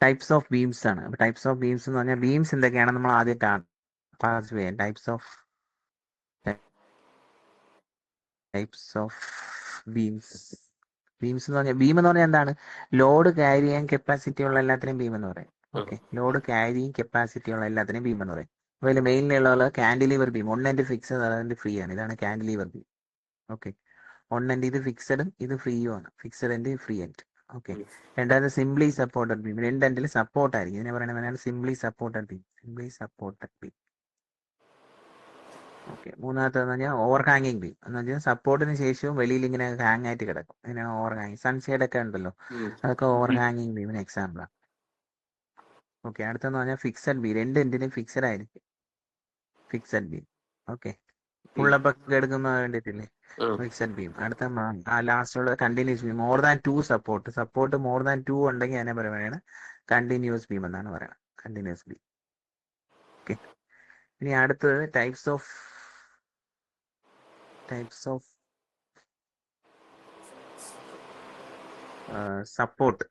Types of beams ആണ്. Types of beams എന്ന് പറഞ്ഞാൽ ബീംസ് എന്തൊക്കെയാണ് നമ്മൾ ആദ്യം ക്ലാസ് ചെയ്യാം. Types of beams. ബീംസ് എന്ന് പറഞ്ഞാൽ ബീം എന്ന് പറഞ്ഞാൽ എന്താണ്? ലോഡ് ക്യാരി ചെയ്യാൻ കപ്പാസിറ്റി ഉള്ള എല്ലാത്തിനും ബീം എന്ന് പറയും. ഓക്കെ, ലോഡ് ക്യാരി കപ്പാസിറ്റി ഉള്ള എല്ലാത്തിനും ബീം എന്ന് പറയും. അപ്പോൾ ഇതിൽ മെയിനിലുള്ള കാൻഡിലീവർ ബീം, 1 end ഫിക്സഡ്, അതായത് ഫ്രീ ആണ്. ഇതാണ് കാൻഡിലീവർ ബീം. ഓക്കെ, 1 end ഇത് ഫിക്സഡും ഇത് ഫ്രീയും ആണ്. Fixed end, free end. Okay, രണ്ടാമത് സിംപ്ലി സപ്പോർട്ടഡ് ബീം. 2 എൻഡിൽ സപ്പോർട്ട് ആയിരിക്കും. ഇതിനെ പറയുന്നത് simply supported beam. Simply supported beam. Okay, മൂന്നാമത്തേന്ന് പറഞ്ഞാൽ ഓവർ ഹാങ്ങിങ് ബീം എന്ന് വെച്ചാൽ സപ്പോർട്ടിന് ശേഷവും വെളിയിൽ ഇങ്ങനെ ഹാങ് ആയിട്ട് കിടക്കും. ഇതിനാണ് ഓവർ ഹാങ്ങിങ്. സൺഷെയ്ഡ് ഒക്കെ ഉണ്ടല്ലോ, അതൊക്കെ ഓവർ ഹാങ്ങിങ് ബീമിന് എക്സാമ്പിളാണ്. ഓക്കെ, അടുത്തെന്ന് പറഞ്ഞാൽ ഫിക്സഡ് ബീം. 2 എൻഡിനും ഫിക്സഡ് ആയിരിക്കും. Fixed beam. ഓക്കെ, ഫുള്ളപ്പ് ഒക്കെ എടുക്കുന്ന വേണ്ടിയിട്ടില്ലേ, ഫിക്സഡ് ബീം. അടുത്ത ലാസ്റ്റ് ഉള്ള continuous beam. More than 2 support more than 2 ഉണ്ടെങ്കിൽ അതിനെ പറയുകയാണ് കണ്ടിന്യൂസ് ബീം എന്നാണ് പറയുന്നത്. Continuous beam. ഓക്കെ, ഇനി അടുത്തത് ടൈപ്സ് ഓഫ് സപ്പോർട്ട്.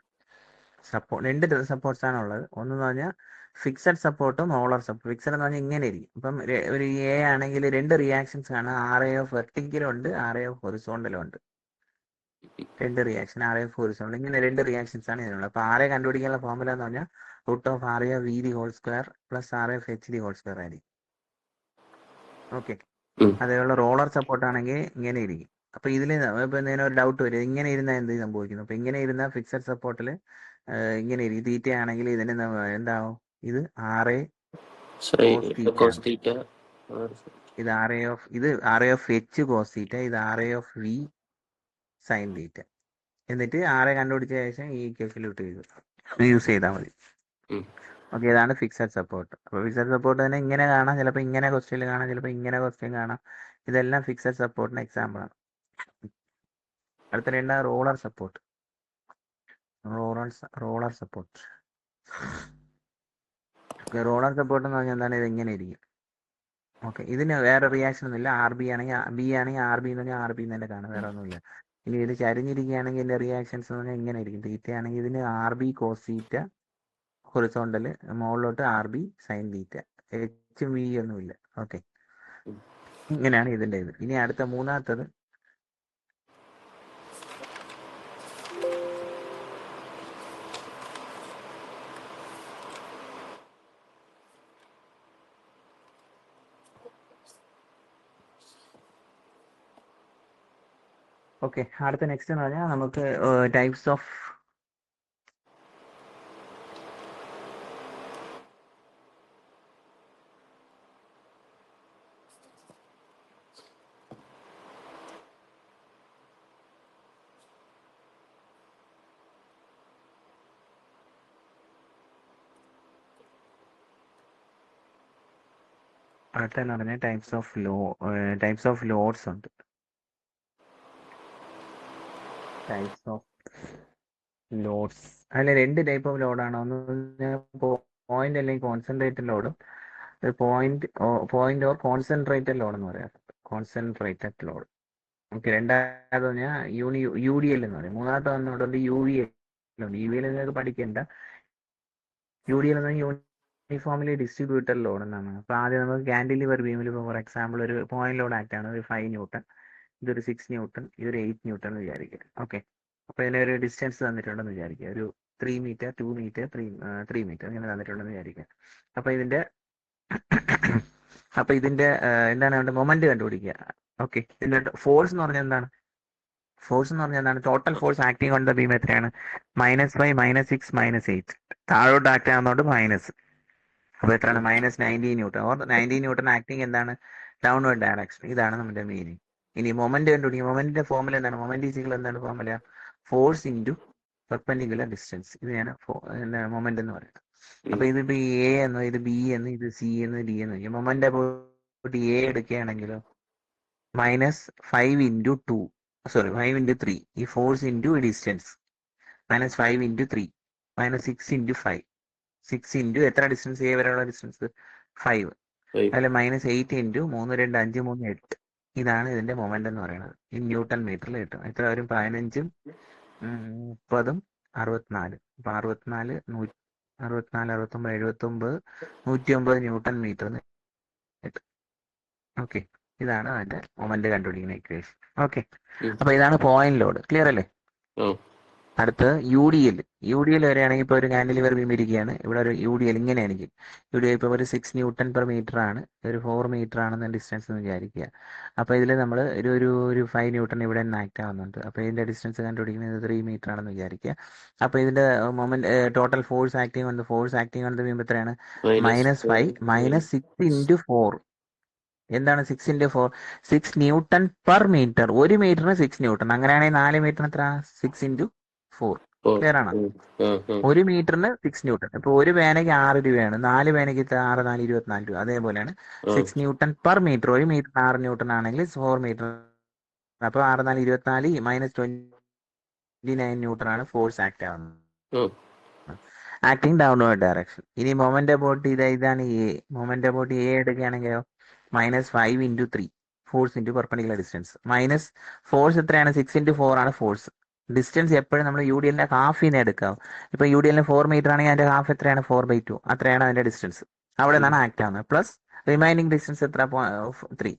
2 സപ്പോർട്ട്സ് ആണ് ഉള്ളത്. ഒന്നെന്ന് പറഞ്ഞാൽ ഫിക്സഡ് സപ്പോർട്ടും റോളർ സപ്പോർട്ട്. ഫിക്സഡ് എന്ന് പറഞ്ഞാൽ ഇങ്ങനെ ഇരിക്കും. ഇപ്പം ഒരു എ ആണെങ്കിൽ 2 റിയാക്ഷൻസ് ആണ്. RA ഓഫ് വെർട്ടിക്കലും ഉണ്ട്, RA ഓഫ് ഹൊറിസോണ്ടലും ഉണ്ട്. 2 റിയാക്ഷൻ, RA ഓഫ് ഹൊറിസോണ്ടൽ, ഇങ്ങനെ 2 റിയാക്ഷൻസ് ആണ് ഇതിനുള്ളത്. അപ്പോൾ RA കണ്ടുപിടിക്കാനുള്ള ഫോർമുല എന്ന് പറഞ്ഞാൽ √RA of VD whole square plus RA of HD whole square ആയിരിക്കും. ഓക്കെ, അതേപോലെ റോളർ സപ്പോർട്ട് ആണെങ്കിൽ ഇങ്ങനെ ഇരിക്കും. അപ്പൊ ഇതിൽ ഇപ്പൊ എന്തെങ്കിലും ഒരു ഡൗട്ട് വരും, ഇങ്ങനെ ഇരുന്നാൽ എന്ത് സംഭവിക്കുന്നു? അപ്പൊ ഇങ്ങനെ ഇരുന്ന ഫിക്സഡ് സപ്പോർട്ടിൽ ഇങ്ങനെ ഇരിക്കും. തീറ്റ ആണെങ്കിൽ ഇതിന് എന്താവും? ഇത് RA cos തീറ്റ, ഇത് RA of H cos തീറ്റ, ഇത് RA of V sine theta. എന്നിട്ട് RA കണ്ടുപിടിച്ച ശേഷം ഈ കാൽക്കുലേറ്റ് യൂസ് ചെയ്താൽ മതി. ഓക്കെ, ഇതാണ് ഫിക്സഡ് സപ്പോർട്ട്. അപ്പോൾ ഫിക്സഡ് സപ്പോർട്ട് തന്നെ ഇങ്ങനെ കാണാം, ചിലപ്പോൾ ഇങ്ങനെ ക്വസ്റ്റ്യൻ കാണാം, ചിലപ്പോൾ ഇങ്ങനെ ക്വസ്റ്റ്യൻ കാണാം. ഇതെല്ലാം ഫിക്സഡ് സപ്പോർട്ടിന് എക്സാമ്പിൾ ആണ്. അടുത്ത രണ്ടാമത് roller support. Roller support roller support എന്ന് പറഞ്ഞാൽ എന്താണ്? ഇത് ഇങ്ങനെ ഇരിക്കും. ഓക്കെ, ഇതിന് വേറെ റിയാക്ഷൻ ഒന്നുമില്ല. RB ആണെങ്കിൽ RB എന്ന് പറഞ്ഞാൽ RB തന്നെ കാണും, വേറെ ഒന്നുമില്ല. ഇനി ഇത് ചരിഞ്ഞിരിക്കുകയാണെങ്കിൽ ഇതിന്റെ റിയാക്ഷൻസ് എന്ന് പറഞ്ഞാൽ ഇങ്ങനെ ഇരിക്കും. തീറ്റ ആണെങ്കിൽ ഇതിന് RB കോസ് തീറ്റ ഹൊറിസോണ്ടൽ, മുകളിലോട്ട് RB sine theta. H V ഒന്നുമില്ല. ഓക്കെ, ഇങ്ങനെയാണ് ഇതിന്റെ ഇത്. ഇനി അടുത്ത മൂന്നാമത്തത് ഓക്കെ, അടുത്ത നെക്സ്റ്റ് എന്ന് പറഞ്ഞാൽ നമുക്ക് ടൈപ്സ് ഓഫ് അടുത്തെന്ന് പറഞ്ഞാൽ ടൈപ്സ് ഓഫ് ലോഡ്സ് ഉണ്ട്. ടൈപ്സ് ഓഫ് ലോഡ്സ് അതിൽ 2 ടൈപ്പ് ഓഫ് ലോഡാണ്. ഒന്ന് പോയിന്റ് അല്ലെങ്കിൽ കോൺസെൻട്രേറ്റഡ് ലോഡും, പോയിന്റ് ഓർ കോൺസെൻട്രേറ്റഡ് ലോഡ് എന്ന് പറയാം. Concentrated load. ഓക്കെ, രണ്ടാമത് പറഞ്ഞാൽ UDL എന്ന് പറയും. മൂന്നാമത്തെ വന്നോട്ടുണ്ട് UVL ഉണ്ട്. UVL നിങ്ങൾക്ക് പഠിക്കേണ്ട. UDL എന്ന് പറഞ്ഞാൽ യൂണിഫോംലി ഡിസ്ട്രിബ്യൂട്ടഡ് ലോഡ് എന്നാണ്. അപ്പോൾ ആദ്യം നമുക്ക് കാൻഡിലിവർ ബീമിൽ ഇപ്പോൾ ഫോർ എക്സാമ്പിൾ ഒരു പോയിന്റ് ലോഡ് ആക്ട് ആണ്, ഒരു 5 ന്യൂട്ടൺ, ഇതൊരു 6 ന്യൂട്ടൺ, ഇതൊരു 8 ന്യൂട്ടൺ എന്ന് വിചാരിക്കുക. ഓക്കെ, അപ്പോൾ ഇതിന് ഒരു ഡിസ്റ്റൻസ് തന്നിട്ടുണ്ടെന്ന് വിചാരിക്കുക, ഒരു 3 മീറ്റർ, 2 മീറ്റർ, 3 മീറ്റർ ഇങ്ങനെ തന്നിട്ടുണ്ടെന്ന് വിചാരിക്കുക. അപ്പോൾ ഇതിന്റെ എന്താണ് വേണ്ടത്? മൊമെന്റ് കണ്ടുപിടിക്കുക. ഓക്കെ, ഇതിന്റെ ഫോഴ്സ് എന്ന് പറഞ്ഞാൽ എന്താണ്? Total force acting on the beam എത്രയാണ്? -5, -6, -8. താഴോട്ട് ആക്ട് ആകുന്നതുകൊണ്ട് മൈനസ്. അപ്പോൾ എത്രയാണ്? -19 ന്യൂട്ടൺ. ഓർ 19 ന്യൂട്ടൺ ആക്ടിങ് എന്താണ്? Downward direction. ഇതാണ് നമ്മുടെ മീനിങ്. ഇനി മൊമെന്റ് കണ്ടുപിടിക്കുക. മൊമെന്റിന്റെ ഫോർമുല എന്താണ്? മൊമെന്റ് ഈക്വൽ എന്താണ് formula? Force into perpendicular distance. ഇതിനെയാണ് മൊമെന്റ് എന്ന് പറയുന്നത്. അപ്പൊ ഇതിപ്പോ A എന്നോ, ഇത് B എന്ന്, ഇത് C എന്ന്, D എന്ന്. മൊമെന്റ് പോയിട്ട് A എടുക്കുകയാണെങ്കിലോ -5 × 2, 5 × 3, ഈ ഫോഴ്സ് ഇൻറ്റു ഡിസ്റ്റൻസ്, -5 × 3, -6 × 5, 6 ഇൻറ്റു എത്ര ഡിസ്റ്റൻസ്? A വരെയുള്ള ഡിസ്റ്റൻസ് 5. അതിൽ -8 ഇൻറ്റു 3, 2, 5, 3, 8. ഇതാണ് ഇതിന്റെ മൊമെന്റ് എന്ന് പറയുന്നത്. ഈ ന്യൂട്ടൺ മീറ്ററിൽ കിട്ടും. എത്ര വരും? 15, 30, 64. അപ്പൊ 64, 64, 69, 79, 109 ന്യൂട്ടൺ മീറ്റർ എന്ന് കിട്ടും. ഓക്കെ, ഇതാണ് അതിന്റെ മൊമെന്റ് കണ്ടുപിടിക്കുന്ന ഇക്വേഷൻ. ഓക്കെ, അപ്പൊ ഇതാണ് പോയിന്റ് ലോഡ്. ക്ലിയർ അല്ലേ? അടുത്ത് യു ഡി എൽ വരെയാണെങ്കിൽ ഇപ്പോൾ ഒരു കാൻഡിലിവർ ബീം ഇരിക്കുകയാണ്. ഇവിടെ ഒരു യു ഡി എൽ ഇങ്ങനെയാണെങ്കിൽ യു ഡി എൽ ഇപ്പോൾ ഒരു 6 ന്യൂട്ടൺ പെർ മീറ്റർ ആണ്, ഒരു 4 മീറ്റർ ആണെന്ന് ഡിസ്റ്റൻസ് എന്ന് വിചാരിക്കുക. അപ്പോൾ ഇതിൽ നമ്മൾ ഒരു 5 ന്യൂട്ടൺ ഇവിടെ നിന്ന് ആക്ട് ആവുന്നുണ്ട്. അപ്പോൾ ഇതിന്റെ ഡിസ്റ്റൻസ് കണ്ടുപിടിക്കുന്നത് 3 മീറ്റർ ആണെന്ന് വിചാരിക്കുക. അപ്പോൾ ഇതിന്റെ moment total force acting on the beam എത്രയാണ്? -5 -6 × 4. എന്താണ് 6 × 4? 6 ന്യൂട്ടൺ പെർ മീറ്റർ. ഒരു മീറ്ററിന് 6 ന്യൂട്ടൺ. അങ്ങനെയാണെങ്കിൽ 4 മീറ്ററിന് എത്ര? 6 × 4. ക്ലിയർ ആണോ? ഒരു മീറ്ററിന് 6 ന്യൂട്ടൺ. ഇപ്പൊ ഒരു പേനയ്ക്ക് 6 രൂപയാണ്, 4 പേനയ്ക്ക് 6 4 24 രൂപ. അതേപോലെയാണ് 6 ന്യൂട്ടൺ പെർ മീറ്റർ. ഒരു മീറ്റർ 6 ന്യൂട്ടൺ ആണെങ്കിൽ 4 മീറ്റർ. അപ്പൊ 6 4 24 -29 ന്യൂട്ടൺ ആണ് ഫോഴ്സ് ആക്ട് ആവുന്നത്, ആക്ടിങ് ഡൗൺവേർഡ് ഡയറക്ഷൻ. ഇനി മൊമെന്റ് അബൌട്ട് ഇതാണ് എ. മൊമെന്റ് അബൌട്ട് എ എടുക്കുകയാണെങ്കിലോ -5 × 3 force into perpendicular distance. Minus force എത്രയാണ്? 6 × 4 ആണ് ഫോഴ്സ്. ഡിസ്റ്റൻസ് എപ്പോഴും നമ്മൾ യു ഡി എല്ലിന്റെ ഹാഫിൽ എടുക്കാം. ഇപ്പൊ യു ഡി എല്ലിന് 4 മീറ്റർ ആണെങ്കിൽ അതിന്റെ ഹാഫ് എത്രയാണ്? 4/2. അത്രയാണ് അതിന്റെ ഡിസ്റ്റൻസ്. അവിടെ നിന്നാണ് ആക്ട് ആവുന്നത്. പ്ലസ് റിമൈനിങ് ഡിസ്റ്റൻസ് എത്ര? 3.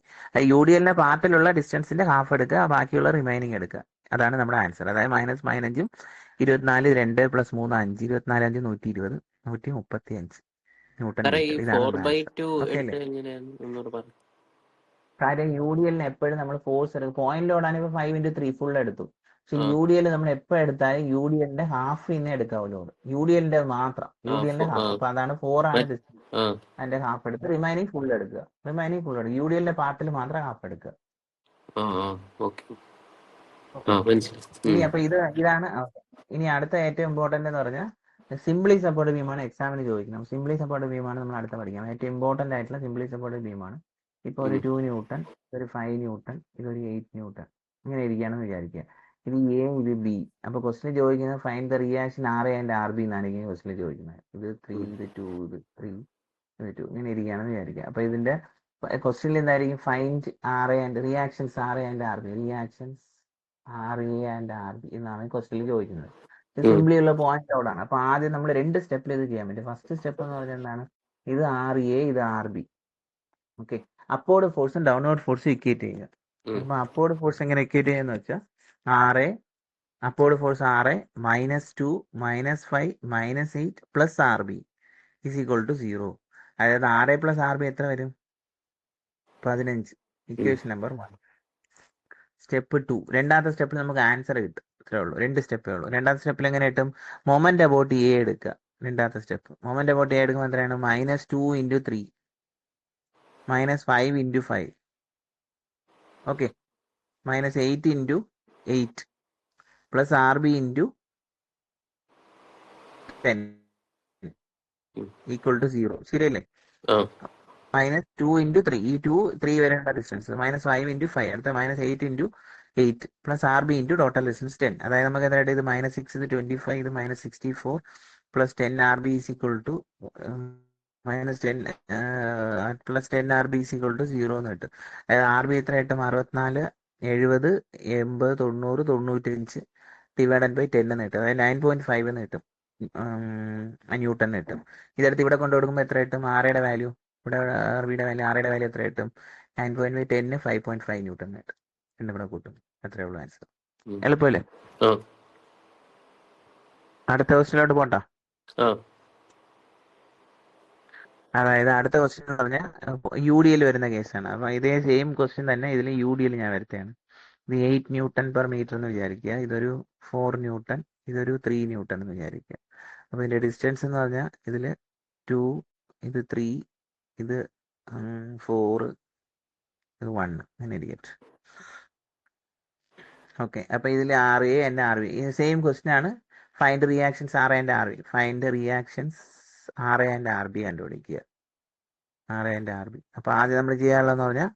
യു ഡി എല്ലിന്റെ പാർട്ടിലുള്ള ഡിസ്റ്റൻസിന്റെ ഹാഫ് എടുക്കുക, ബാക്കിയുള്ള റിമൈനിങ് എടുക്കുക. അതാണ് നമ്മുടെ ആൻസർ. അതായത് -15 24 2 + 3 5 24 5 120 135 ന്യൂട്ടൺ മീറ്റർ. ഇതാണ് ഓക്കെ അല്ലേ? കാര്യം യു ഡി എല്ലിന് എപ്പോഴും നമ്മൾ ഫോഴ്സ് എടുക്കും. പോയിന്റ് ലോഡാണ്. ഇപ്പൊ 5 × 3 ഫുൾ എടുത്തു. പക്ഷെ യു ഡി എൽ നമ്മൾ എപ്പോ എടുത്താലും യു ഡി എല്ലിന്റെ ഹാഫ് ഇന്നെ എടുക്കാവൂ ലോഡ്. യു ഡി എല്ലിന്റെ മാത്രം, യു ഡി എല്ലിന്റെ ഹാഫ്. അപ്പൊ അതാണ് 4 ആണ് ഡിസ്റ്റൻസ്. അതിന്റെ ഹാഫ് എടുത്ത് റിമൈനിങ് ഫുൾ എടുക്കുക. യു ഡി എല്ലിന്റെ പാർട്ടിൽ മാത്രം ഹാഫ് എടുക്കുക. ഇനി അപ്പൊ ഇതാണ്. ഇനി അടുത്ത ഏറ്റവും ഇമ്പോർട്ടന്റ് എന്ന് പറഞ്ഞാൽ സിംപ്ലി സപ്പോർട്ട് ബീമാണ് എക്സാമിന് ചോദിക്കുന്നത്. സിംപ്ലി സപ്പോർട്ട് ബീമാണ് നമ്മൾ അടുത്ത പഠിക്കാം. ഏറ്റവും ഇമ്പോർട്ടന്റ് ആയിട്ടുള്ള സിംപ്ലി സപ്പോർട്ട് ബീമാണ്. ഇപ്പൊ ഒരു 2 ന്യൂട്ടൺ, ഒരു 5 ന്യൂട്ടൺ, ഇതൊരു 8 ന്യൂട്ടൺ ഇങ്ങനെ ഇരിക്കുകയാണെന്ന് വിചാരിക്കുക. ഇത് എ, ഇത് ബി. അപ്പൊ ക്വസ്റ്റിന് ചോദിക്കുന്നത് find the reaction RA and RB എന്നാണ് ക്വസ്റ്റിന് ചോദിക്കുന്നത്. ഇത് 3, ഇത് 2, ഇത് 3, ഇത് 2 ഇങ്ങനെ ഇരിക്കുകയാണെന്ന് വിചാരിക്കുക. അപ്പൊ ഇതിന്റെ ക്വസ്റ്റിനിൽ എന്തായിരിക്കും? Find RA and reactions RA and RB. Reactions RA and RB എന്നാണ് ക്വസ്റ്റിനിൽ ചോദിക്കുന്നത്. ഇത് സിംപ്ലി ഉള്ള പോയിന്റ് ലോഡാണ്. അപ്പൊ ആദ്യം നമ്മൾ 2 സ്റ്റെപ്പിൽ ഇത് ചെയ്യാൻ പറ്റും. ഫസ്റ്റ് സ്റ്റെപ്പ് എന്ന് പറഞ്ഞാൽ എന്താണ്? ഇത് RA, ഇത് RB. ഓക്കെ, അപ്വേർഡ് ഫോഴ്സും ഡൗൺവേർഡ് ഫോഴ്സും ഇക്വേറ്റ് ചെയ്യുക. അപ്പൊ അപ്വേർഡ് ഫോഴ്സ് എങ്ങനെ ഇക്വേറ്റ് ചെയ്യുന്ന വെച്ചാൽ RA, upward force RA -2 -5 -8 + RB = 0. അതായത് RA + RB എത്ര വരും? 15. Equation number 1. സ്റ്റെപ്പ് 2, രണ്ടാമത്തെ സ്റ്റെപ്പിൽ നമുക്ക് ആൻസർ കിട്ടും. ഇത്രേ ഉള്ളൂ, 2 സ്റ്റെപ്പേ ഉള്ളൂ. രണ്ടാമത്തെ സ്റ്റെപ്പിൽ എങ്ങനെ കിട്ടും? മൊമെന്റ് അബൌട്ട് എ എടുക്കുക. രണ്ടാമത്തെ സ്റ്റെപ്പ് മൊമെന്റ് അബൌട്ട് എ എടുക്കുമ്പോൾ എത്രയാണ്? -2 × 3 -5 × 5. Okay, -8 × 8 + RB × 10 = 0. ശരിയല്ലേ? -2 × 3. ഈ 2 3 വരേണ്ട ഡിസ്റ്റൻസ്. -5 × 5. അടുത്ത -8 × 8 + RB × ടോട്ടൽ ഡിസ്റ്റൻസ് 10. അതായത് നമുക്ക് എന്തായിട്ട് ഇത് -6 ഇത് 25, ഇത് -64 + 10 RB = -10 + 10 RB = 0 എന്ന് കിട്ടും. അതായത് RB എത്ര കിട്ടും? 64 70 80 90 95 / 10 എന്ന് കിട്ടും. അതായത് 9.5 എന്ന് കിട്ടും ന്യൂട്ടൺ കിട്ടും. ഇതെടുത്ത് ഇവിടെ കൊണ്ടു കൊടുക്കുമ്പോൾ എത്ര കിട്ടും? RAയുടെ വാല്യൂ, ഇവിടെ RBയുടെ വാല്യൂ, RAയുടെ വാല്യൂ എത്ര കിട്ടും? 9.10 5.5 ന്യൂട്ടൺ കിട്ടും. ഇവിടെ കൂട്ടും. അത്രേ ഉള്ളൂ ആൻസർ. എളുപ്പമല്ലേ? അടുത്ത ക്വസ്റ്റിനോട്ട് പോണ്ട. അതായത് അടുത്ത ക്വസ്റ്റ്യൻ എന്ന് പറഞ്ഞാൽ യു ഡി എൽ വരുന്ന കേസാണ്. അപ്പൊ ഇതേ സെയിം ക്വസ്റ്റ്യൻ തന്നെ ഇതിൽ യു ഡി എൽ ഞാൻ വരുത്തുകയാണ്. ഇത് 8 ന്യൂട്ടൺ പെർ മീറ്റർ എന്ന് വിചാരിക്കുക. ഇതൊരു 4 ന്യൂട്ടൺ, ഇതൊരു 3 ന്യൂട്ടൺ എന്ന് വിചാരിക്കുക. അപ്പൊ ഇതിന്റെ ഡിസ്റ്റൻസ് എന്ന് പറഞ്ഞാൽ ഇതിൽ 2, ഇത് 3, ഇത് 4, ഇത് 1 അങ്ങനെ ഇരിക്കട്ടെ. ഓക്കെ, അപ്പൊ ഇതിൽ RA and RB same question ആണ്. Find reactions RA and RB. Find reactions RA and RB കണ്ടുപിടിക്കുക. RA and RB. അപ്പൊ ആദ്യം നമ്മൾ ചെയ്യാനുള്ളതെന്ന് പറഞ്ഞാൽ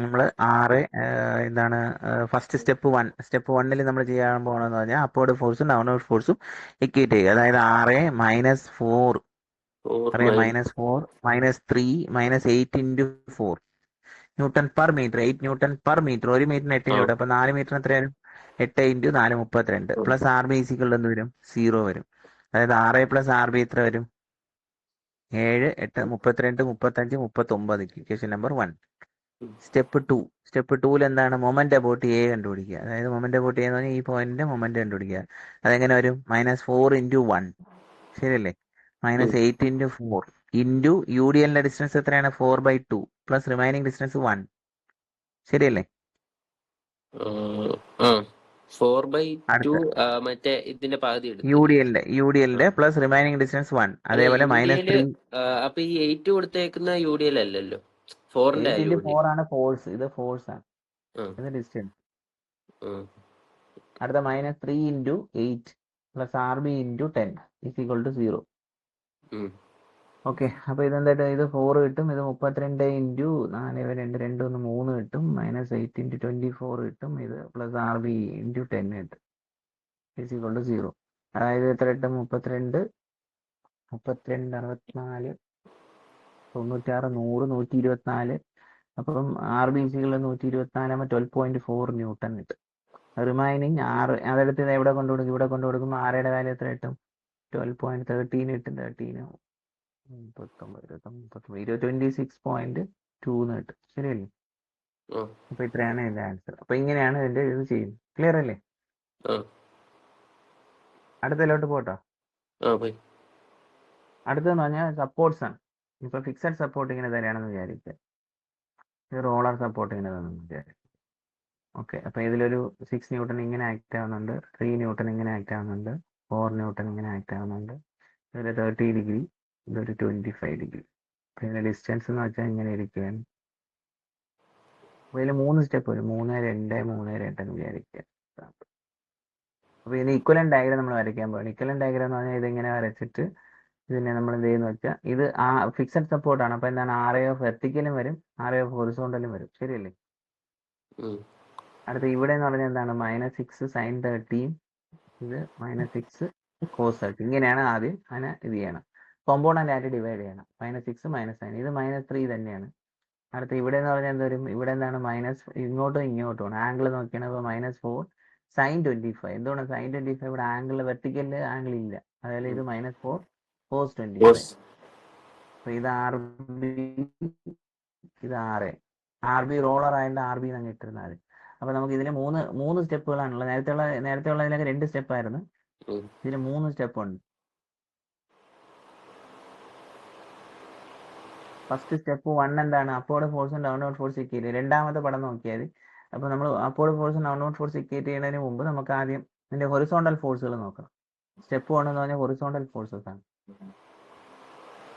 നമ്മൾ എന്താണ് ഫസ്റ്റ് സ്റ്റെപ്പ് 1. സ്റ്റെപ്പ് 1ൽ നമ്മൾ ചെയ്യാൻ പോകണമെന്ന് പറഞ്ഞാൽ അപ്വേർഡ് ഫോഴ്സും ഡൗൺവേർഡ് ഫോഴ്സും ഇക്വേറ്റ് ചെയ്യുക. അതായത് RA -4 -3 -8 × 4 newton per metre. 8 newton per metre. ഒരു മീറ്ററിന് 8 ന്യൂട്ടൺ. അപ്പൊ 4 മീറ്ററിന് എത്രയായിരുന്നു? 8 × 4 32 + RB = എന്ത് വരും? 0 വരും. അതായത് R A plus R B എത്ര വരും? 7, 8, 32, 35, 39. Equation number 1. സ്റ്റെപ്പ് 2. സ്റ്റെപ്പ് 2ൽ എന്താണ്? മൊമെന്റ് അബൌട്ട് എ കണ്ടുപിടിക്കുക. അതായത് മൊമെന്റ് അബൌട്ട് എ എന്ന് പറഞ്ഞാൽ ഈ പോയിന്റിന്റെ മൊമെന്റ് കണ്ടുപിടിക്കുക. അതെങ്ങനെ വരും? -4 × 1. ശരിയല്ലേ? -8 × 4 ഇൻറ്റു യു ഡി എല്ലിന്റെ ഡിസ്റ്റൻസ് എത്രയാണ്? 4/2 പ്ലസ് റിമൈനിങ് ഡിസ്റ്റൻസ് 1. ശരിയല്ലേ? 4/2 അടുത്ത മറ്റേ ഇതിന്റെ പകുതി യു ഡി എടുത്തില്ലേ? എല്ലിന്റെ പ്ലസ് റിമൈനിങ് ഡിസ്റ്റൻസ് 1. അല്ല, അതേപോലെ UDL. -3. അപ്പൊ ഈ 8 കൊടുത്തേക്കുന്ന UDL അല്ലല്ലോ, 4ന്റെ 8 × UDL. 4 ആണ് ഫോഴ്സ്. ഇത് ഫോഴ്സ് ആണ്. ഇത് ഡിസ്റ്റൻസ്. അടുത്ത -3 × 8 പ്ലസ് ആർ ബി × 10 = 0. ഓക്കെ, അപ്പൊ ഇതെന്തായിട്ട്? ഇത് 4 കിട്ടും. ഇത് 32 × 4 2 2 1 3 കിട്ടും. -8 × 24 കിട്ടും. ഇത് പ്ലസ് ആർ ബി × 10 കിട്ടും. = 0. അതായത് എത്ര കിട്ടും? 32 64 96 100 124. അപ്പം ആർ ബി സി 124 12.4 ന്യൂട്ടൺ കിട്ടും. റിമൈനിങ് 6. അതെടുത്ത് ഇത് എവിടെ കൊണ്ടുകൊടുക്കും? ഇവിടെ കൊണ്ടുകൊടുക്കുമ്പോൾ ആറയുടെ വാല്യൂ എത്ര കിട്ടും? 12.13 കിട്ടും. 13 26.2 കിട്ടും. ശരിയല്ലേ? അപ്പൊ ഇത്രയാണ് ഇതിന്റെ ആൻസർ. അപ്പൊ ഇങ്ങനെയാണ് ഇതിന്റെ ഇത് ചെയ്യുന്നത്. ക്ലിയർ അല്ലേ? അടുത്തതിലോട്ട് പോട്ടോ. അടുത്തെന്ന് പറഞ്ഞാൽ സപ്പോർട്ട്സ് ആണ്. ഇപ്പൊ ഫിക്സഡ് സപ്പോർട്ട് ഇങ്ങനെ തരാണെന്ന് വിചാരിക്കുക. ഇത് റോളർ സപ്പോർട്ട് ഇങ്ങനെ തന്നെന്ന് വിചാരിക്കുക. ഓക്കെ, അപ്പൊ ഇതിലൊരു 6 ന്യൂട്ടൺ ഇങ്ങനെ ആക്ട് ആവുന്നുണ്ട്, 3 ന്യൂട്ടൺ ഇങ്ങനെ ആക്ട് ആവുന്നുണ്ട്, 4 ന്യൂട്ടൺ ഇങ്ങനെ ആക്ട് ആവുന്നുണ്ട്. ഇതൊരു 30 ഡിഗ്രി, ഇതൊരു 25 ഡിഗ്രി. പിന്നെ ഡിസ്റ്റൻസ് എന്ന് വെച്ചാൽ ഇങ്ങനെ ഇരിക്കുകയാണ്. അപ്പൊ ഇതിൽ 3 സ്റ്റെപ്പ് വരും. 3, 2, 3, 2 എന്ന് വിചാരിക്കുക. അപ്പൊ ഇതിന് ഇക്വലന്റ് ഡയഗ്രാം നമ്മൾ വരയ്ക്കാൻ പോകണം. ഇക്വലന്റ് ഡയഗ്രാം എന്ന് പറഞ്ഞാൽ ഇതിങ്ങനെ വരച്ചിട്ട് ഇതിനെ നമ്മൾ എന്ത് ചെയ്യുന്ന വെച്ചാൽ ഇത് ആ ഫിക്സഡ് സപ്പോർട്ടാണ്. അപ്പൊ എന്താണ്? ആർ എ ഓഫ് വെർട്ടിക്കലും വരും, ആർ എ ഓഫ് ഹൊറിസോണ്ടലും വരും. ശരിയല്ലേ? അടുത്ത ഇവിടെ എന്ന് പറഞ്ഞാൽ എന്താണ്? -6 sin 30, ഇത് -6 cos 30. ഇങ്ങനെയാണ് ആദ്യം അതിനെ ഇത് ചെയ്യണം. കോമ്പൗണ്ട് ആയിട്ട് ഡിവൈഡ് ചെയ്യണം. -6 -9. ഇത് -3 തന്നെയാണ്. അടുത്ത ഇവിടെ എന്ന് പറഞ്ഞാൽ എന്ത് വരും? ഇവിടെ എന്താണ്? ഇങ്ങോട്ടും ഇങ്ങോട്ടുമാണ്. ആംഗിൾ നോക്കിയാണ്. അപ്പോൾ -4 sin 25. എന്തുകൊണ്ട് sin 25? ഇവിടെ ആംഗിൾ വെർട്ടിക്കലില് ആംഗിൾ ഇല്ല. അതായത് ഇത് -4 cos 25. അപ്പൊ ഇത് ആർ ബി, ഇത് ആർ ബി റോളർ ആയതുകൊണ്ട് ആർ ബി അങ്ങ് ഇട്ടിരുന്നാൽ മതി. അപ്പൊ നമുക്ക് ഇതിന് മൂന്ന് സ്റ്റെപ്പുകളാണുള്ളത്. നേരത്തെ ഉള്ളതിലൊക്കെ 2 സ്റ്റെപ്പായിരുന്നു. ഇതിന് 3 സ്റ്റെപ്പ് ഉണ്ട്. ഫസ്റ്റ് സ്റ്റെപ്പ് 1 എന്താണ്? അപ്വേർഡ് ഫോഴ്സും ഡൗൺവേർഡ് ഫോഴ്സ് ഇക്വേറ്റ് ചെയ്യും. രണ്ടാമത്തെ പടം നോക്കിയാൽ അപ്പൊ നമ്മൾ അപ്വേർഡ് ഫോഴ്സും ഡൗൺവേർഡ് ഫോഴ്സ് ഇക്വേറ്റ് ചെയ്യുന്നതിന് മുമ്പ് നമുക്ക് ആദ്യം ഇതിന്റെ ഹൊറിസോണ്ടൽ ഫോഴ്സുകൾ നോക്കണം. സ്റ്റെപ്പ് 1 എന്ന് പറഞ്ഞാൽ ഹൊറിസോണ്ടൽ ഫോഴ്സസ് ആണ്.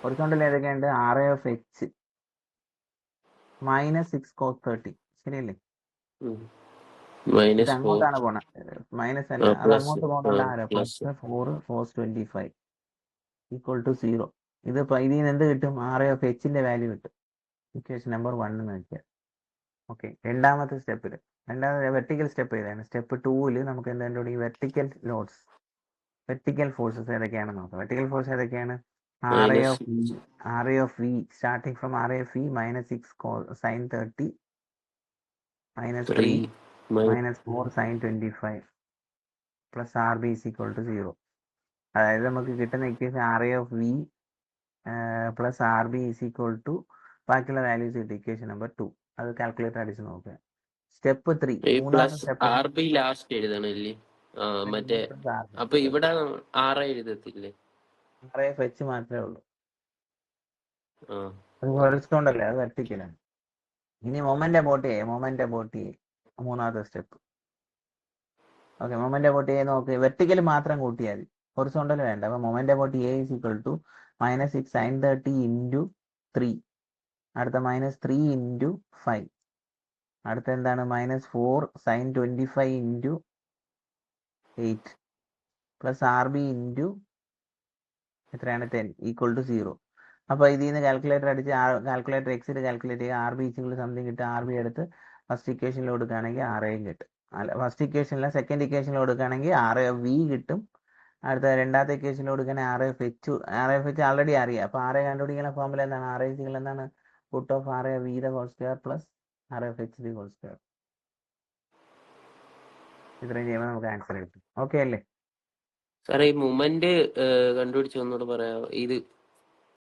ഹൊറിസോണ്ടൽ ഏതൊക്കെയുണ്ട്? R A of H -6 cos 30. ശരിയല്ലേ? ഇത് അങ്ങോട്ടാണ് പോണത്. മൈനസ് അല്ല, അത് അങ്ങോട്ട് പോകുന്നുണ്ട്. ആരോ +4 cos 25 = 0. ഇത് ഇതിൽ നിന്ന് എന്ത് കിട്ടും? ആർ എ ഓഫ് എച്ചിന്റെ വാല്യൂ കിട്ടും. ഇക്വേഷൻ നമ്പർ 1 എന്ന് വെച്ചാൽ. ഓക്കെ, രണ്ടാമത്തെ സ്റ്റെപ്പിൽ വെർട്ടിക്കൽ സ്റ്റെപ്പ് ചെയ്താണ്. സ്റ്റെപ്പ് 2ൽ നമുക്ക് എന്താ? വെർട്ടിക്കൽ ലോഡ്സ്, വെർട്ടിക്കൽ ഫോഴ്സസ് ഏതൊക്കെയാണെന്ന് നോക്കാം. വെർട്ടിക്കൽ ഫോഴ്സ് ഏതൊക്കെയാണ്? R A of V starting from R A of V -6 sin 30 -3 -4 sin 25 plus R B = 0. അതായത് നമുക്ക് കിട്ടുന്ന ഇക്വേഷൻ R A of V plus R B = ബാക്കിയുള്ള വാല്യൂസ് കിട്ടും. Equation number 2. അത് കാൽക്കുലേറ്റർ അടിച്ച് നോക്കുക. സ്റ്റെപ്പ് 3, മൂന്നാമത്തെ സ്റ്റെപ്പ് RB ലാസ്റ്റ് എഴുതണല്ലേ? മറ്റേ അപ്പൊ ഇവിടെ ആർ എഴുതത്തില്ലേ? ആർ എഫ് എച്ച് മാത്രമേ ഉള്ളൂ. അത് ഹൊറിസോണ്ടല്ലേ, അത് വെർട്ടിക്കലാണ്. ഇനി മൊമെന്റ് അബൌട്ട് ചെയ്യേ മൂന്നാമത്തെ സ്റ്റെപ്പ്. ഓക്കെ, മൊമെന്റ് അബൌട്ട് ചെയ്യേ നോക്ക്. വെർട്ടിക്കൽ മാത്രം കൂട്ടിയാൽ മതി, ഹൊറിസോണ്ടൽ വേണ്ട. അപ്പൊ മൊമെന്റ് അബൌട്ട് എ = -6 sin 30 × 3. അടുത്ത -3 × 5. അടുത്ത എന്താണ്? -4 sin 25 × 8 പ്ലസ് ആർ ബി എത്രയാണ്? 10 = 0. അപ്പൊ ഇതിൽ നിന്ന് കാൽക്കുലേറ്റർ അടിച്ച് കാൽക്കുലേറ്റർ എക്സിൽ കാൽക്കുലേറ്റ് ചെയ്യുക. ആർ ബി സംതിങ് കിട്ടുക. ആർ ബി എടുത്ത് ഫസ്റ്റ് ഇക്വേഷനിൽ കൊടുക്കുകയാണെങ്കിൽ ആർ എയും കിട്ടും. അല്ല, ഫസ്റ്റ് ഇക്വേഷനിൽ സെക്കൻഡ് ഇക്വേഷനിൽ കൊടുക്കുകയാണെങ്കിൽ ആർ എ വി കിട്ടും. അടുത്ത രണ്ടാമത്തെ ഇക്വേഷനിൽ കൊടുക്കുകയാണെങ്കിൽ ആർ എഫ് എച്ച് ആൾറെഡി അറിയാം. അപ്പൊ ആർ എ കണ്ടുപിടിക്കുന്ന ഫോർമുല എന്താണ്? ആർ എ എന്താണ്? √(r(v)² plus r(f)(h)². ഇത്രയും ചെയ്യുമ്പോൾ നമുക്ക് ആൻസർ കിട്ടും. ഓക്കെ അല്ലേ? സാറേ ഈ മൊമെന്റ് കണ്ടുപിടിച്ച് ഒന്നുകൂടെ പറയാമോ? ഇത്